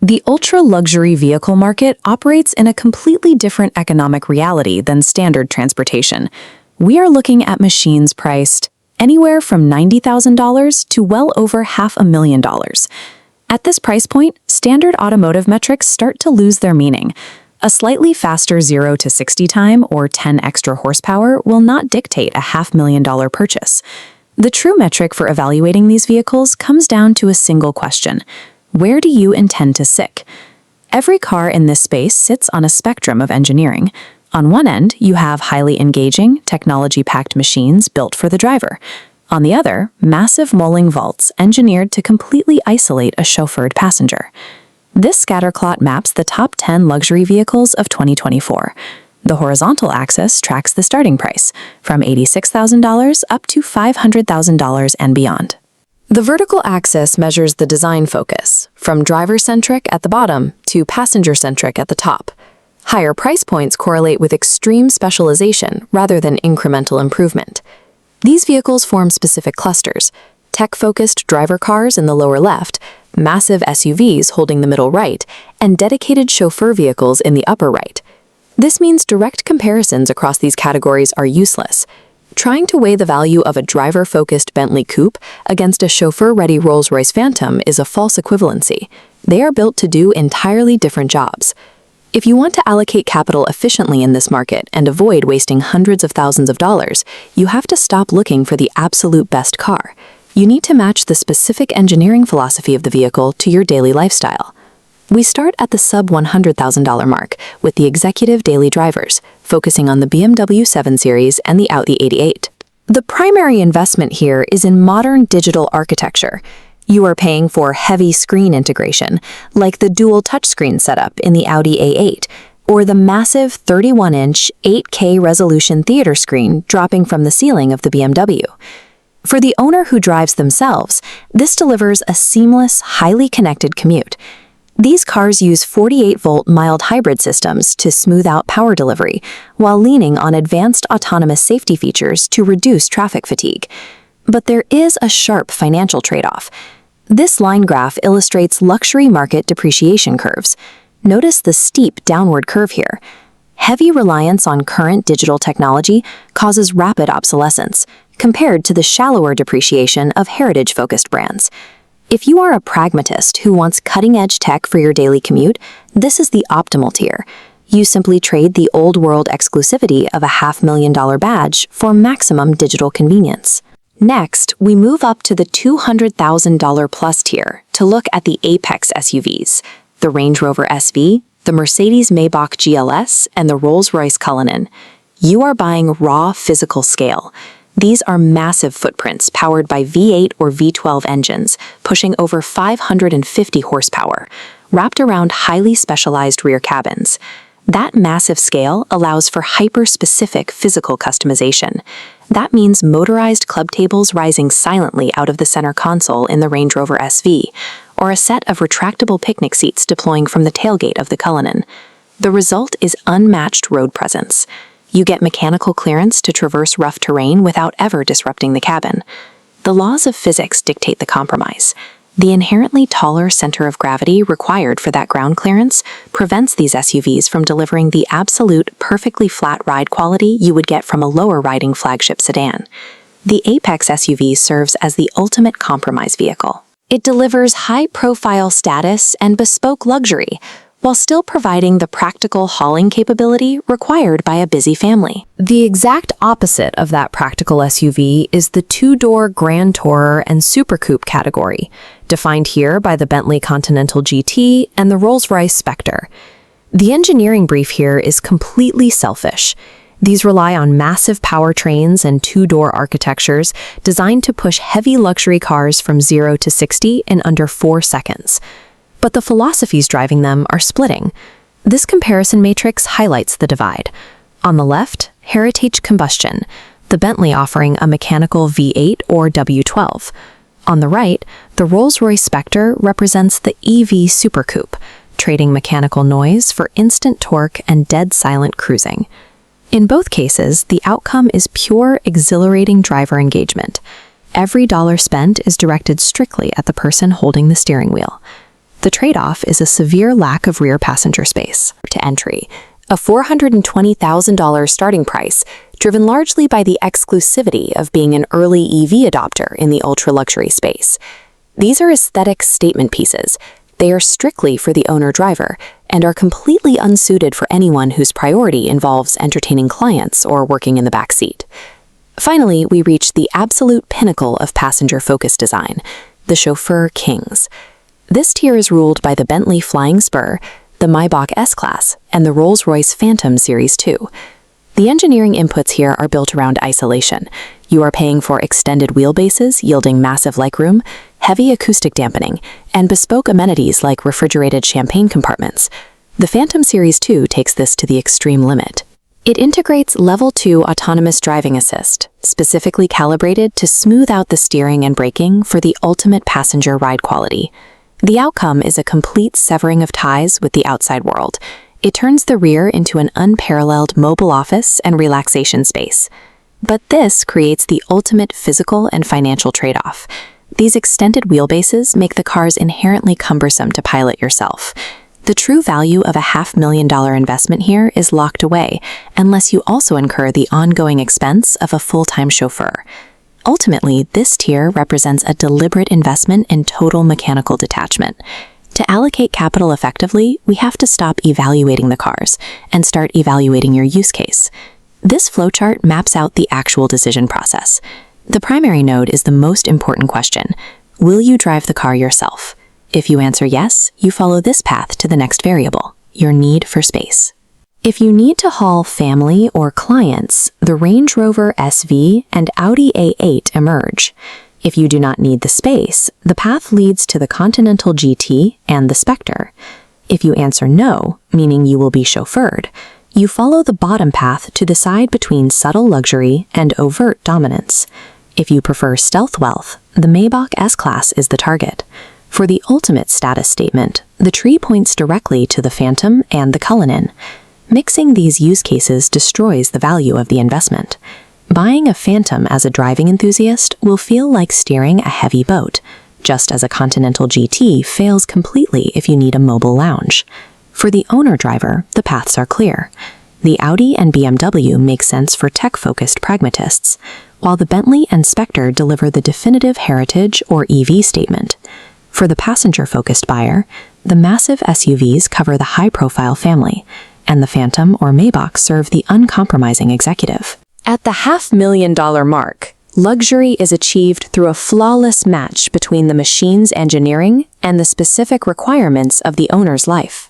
The ultra-luxury vehicle market operates in a completely different economic reality than standard transportation. We are looking at machines priced anywhere from $90,000 to well over $500,000. At this price point, standard automotive metrics start to lose their meaning. A slightly faster 0 to 60 time or 10 extra horsepower will not dictate a $500,000 purchase. The true metric for evaluating these vehicles comes down to a single question: where do you intend to sit? Every car in this space sits on a spectrum of engineering. On one end, you have highly engaging, technology-packed machines built for the driver. On the other, massive mulling vaults engineered to completely isolate a chauffeured passenger. This scatterplot maps the top 10 luxury vehicles of 2024. The horizontal axis tracks the starting price, from $86,000 up to $500,000 and beyond. The vertical axis measures the design focus, from driver-centric at the bottom to passenger-centric at the top. Higher price points correlate with extreme specialization rather than incremental improvement. These vehicles form specific clusters: tech-focused driver cars in the lower left, massive SUVs holding the middle right, and dedicated chauffeur vehicles in the upper right. This means direct comparisons across these categories are useless. Trying to weigh the value of a driver-focused Bentley coupe against a chauffeur-ready Rolls-Royce Phantom is a false equivalency. They are built to do entirely different jobs. If you want to allocate capital efficiently in this market and avoid wasting hundreds of thousands of dollars, you have to stop looking for the absolute best car. You need to match the specific engineering philosophy of the vehicle to your daily lifestyle. We start at the sub-$100,000 mark with the executive daily drivers, focusing on the BMW 7 Series and the Audi 88. The primary investment here is in modern digital architecture. You are paying for heavy screen integration, like the dual touchscreen setup in the Audi A8, or the massive 31-inch 8K resolution theater screen dropping from the ceiling of the BMW. For the owner who drives themselves, this delivers a seamless, highly connected commute. These cars use 48-volt mild hybrid systems to smooth out power delivery, while leaning on advanced autonomous safety features to reduce traffic fatigue. But there is a sharp financial trade-off. This line graph illustrates luxury market depreciation curves. Notice the steep downward curve here. Heavy reliance on current digital technology causes rapid obsolescence, compared to the shallower depreciation of heritage-focused brands. If you are a pragmatist who wants cutting-edge tech for your daily commute, this is the optimal tier. You simply trade the old-world exclusivity of a $500,000 badge for maximum digital convenience. Next, we move up to the $200,000 plus tier to look at the apex SUVs, the Range Rover SV, the Mercedes-Maybach GLS, and the Rolls-Royce Cullinan. You are buying raw physical scale. These are massive footprints powered by V8 or V12 engines, pushing over 550 horsepower, wrapped around highly specialized rear cabins. That massive scale allows for hyper-specific physical customization. That means motorized club tables rising silently out of the center console in the Range Rover SV, or a set of retractable picnic seats deploying from the tailgate of the Cullinan. The result is unmatched road presence. You get mechanical clearance to traverse rough terrain without ever disrupting the cabin. The laws of physics dictate the compromise. The inherently taller center of gravity required for that ground clearance prevents these SUVs from delivering the absolute perfectly flat ride quality you would get from a lower-riding flagship sedan. The Apex SUV serves as the ultimate compromise vehicle. It delivers high-profile status and bespoke luxury, while still providing the practical hauling capability required by a busy family. The exact opposite of that practical SUV is the two-door Grand Tourer and Super Coupe category, defined here by the Bentley Continental GT and the Rolls-Royce Spectre. The engineering brief here is completely selfish. These rely on massive powertrains and two-door architectures designed to push heavy luxury cars from 0 to 60 in under 4 seconds. But the philosophies driving them are splitting. This comparison matrix highlights the divide. On the left, heritage combustion, the Bentley offering a mechanical V8 or W12. On the right, the Rolls-Royce Spectre represents the EV Super Coupe, trading mechanical noise for instant torque and dead-silent cruising. In both cases, the outcome is pure, exhilarating driver engagement. Every dollar spent is directed strictly at the person holding the steering wheel. The trade-off is a severe lack of rear passenger space to entry, a $420,000 starting price, driven largely by the exclusivity of being an early EV adopter in the ultra-luxury space. These are aesthetic statement pieces. They are strictly for the owner-driver and are completely unsuited for anyone whose priority involves entertaining clients or working in the back seat. Finally, we reach the absolute pinnacle of passenger-focused design, the Chauffeur Kings. This tier is ruled by the Bentley Flying Spur, the Maybach S-Class, and the Rolls-Royce Phantom Series 2. The engineering inputs here are built around isolation. You are paying for extended wheelbases yielding massive legroom, heavy acoustic dampening, and bespoke amenities like refrigerated champagne compartments. The Phantom Series 2 takes this to the extreme limit. It integrates Level 2 autonomous driving assist, specifically calibrated to smooth out the steering and braking for the ultimate passenger ride quality. The outcome is a complete severing of ties with the outside world. It turns the rear into an unparalleled mobile office and relaxation space. But this creates the ultimate physical and financial trade-off. These extended wheelbases make the cars inherently cumbersome to pilot yourself. The true value of a $500,000 investment here is locked away, unless you also incur the ongoing expense of a full-time chauffeur. Ultimately, this tier represents a deliberate investment in total mechanical detachment. To allocate capital effectively, we have to stop evaluating the cars and start evaluating your use case. This flowchart maps out the actual decision process. The primary node is the most important question. Will you drive the car yourself? If you answer yes, you follow this path to the next variable, your need for space. If you need to haul family or clients, the Range Rover SV and Audi A8 emerge. If you do not need the space, the path leads to the Continental GT and the Spectre. If you answer no, meaning you will be chauffeured, you follow the bottom path to decide between subtle luxury and overt dominance. If you prefer stealth wealth, the Maybach S-Class is the target. For the ultimate status statement, the tree points directly to the Phantom and the Cullinan. Mixing these use cases destroys the value of the investment. Buying a Phantom as a driving enthusiast will feel like steering a heavy boat, just as a Continental GT fails completely if you need a mobile lounge. For the owner-driver, the paths are clear. The Audi and BMW make sense for tech-focused pragmatists, while the Bentley and Spectre deliver the definitive heritage or EV statement. For the passenger-focused buyer, the massive SUVs cover the high-profile family, and the Phantom or Maybach serve the uncompromising executive. At the $500,000 mark, luxury is achieved through a flawless match between the machine's engineering and the specific requirements of the owner's life.